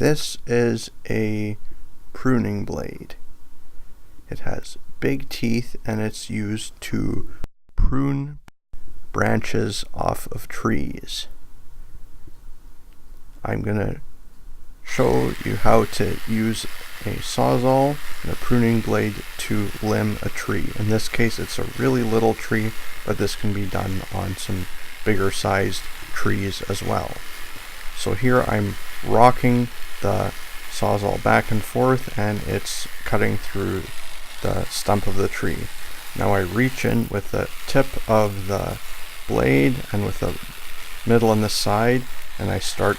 This is a pruning blade. It has big teeth and it's used to prune branches off of trees. I'm going to show you how to use a sawzall and a pruning blade to limb a tree. In this case it's a really little tree, but this can be done on some bigger sized trees as well. So here I'm rocking the sawzall back and forth and it's cutting through the stump of the tree. Now I reach in with the tip of the blade and with the middle and the side, and I start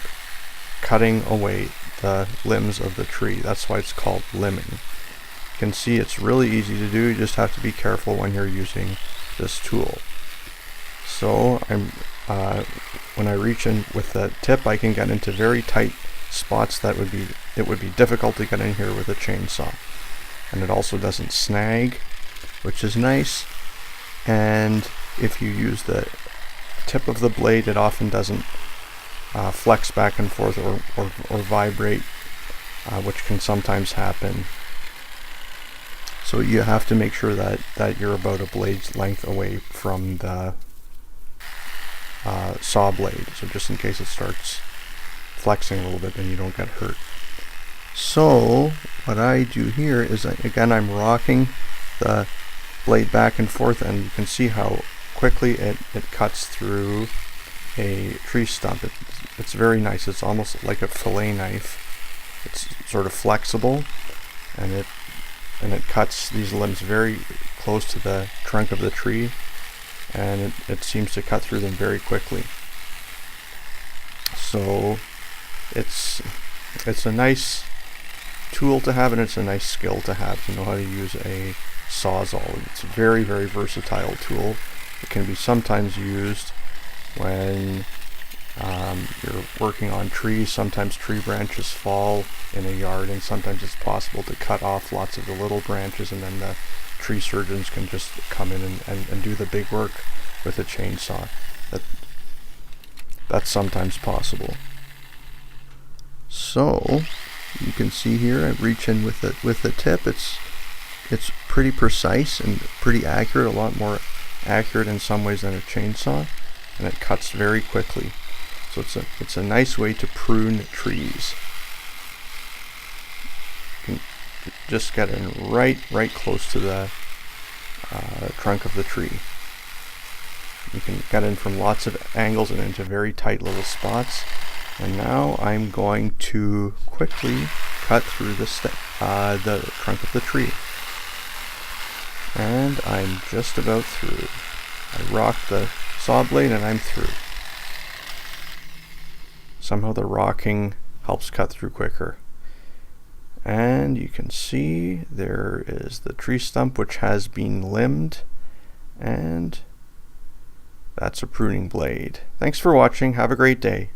cutting away the limbs of the tree. That's why it's called limbing. You can see it's really easy to do, you just have to be careful when you're using this tool. So when I reach in with the tip, I can get into very tight spots that it would be difficult to get in here with a chainsaw. And it also doesn't snag, which is nice. And if you use the tip of the blade, it often doesn't flex back and forth or vibrate, which can sometimes happen. So you have to make sure that you're about a blade's length away from the saw blade, so just in case it starts flexing a little bit, then you don't get hurt. So what I do here is, again, I'm rocking the blade back and forth, and you can see how quickly it cuts through a tree stump. It's very nice. It's almost like a fillet knife. It's sort of flexible, and it cuts these limbs very close to the trunk of the tree, and it seems to cut through them very quickly. So it's a nice tool to have, and it's a nice skill to have, to know how to use a sawzall. It's a very, very versatile tool. It can be sometimes used when you're working on trees. Sometimes tree branches fall in a yard, and sometimes it's possible to cut off lots of the little branches, and then the tree surgeons can just come in and do the big work with a chainsaw. That's sometimes possible. So you can see here I reach in with the tip. It's pretty precise and pretty accurate, a lot more accurate in some ways than a chainsaw, and it cuts very quickly. So it's a nice way to prune trees. You can just get in right close to the trunk of the tree. You can get in from lots of angles and into very tight little spots. And now I'm going to quickly cut through the trunk of the tree. And I'm just about through. I rock the saw blade and I'm through. Somehow the rocking helps cut through quicker. And you can see there is the tree stump, which has been limbed, and that's a pruning blade. Thanks for watching. Have a great day.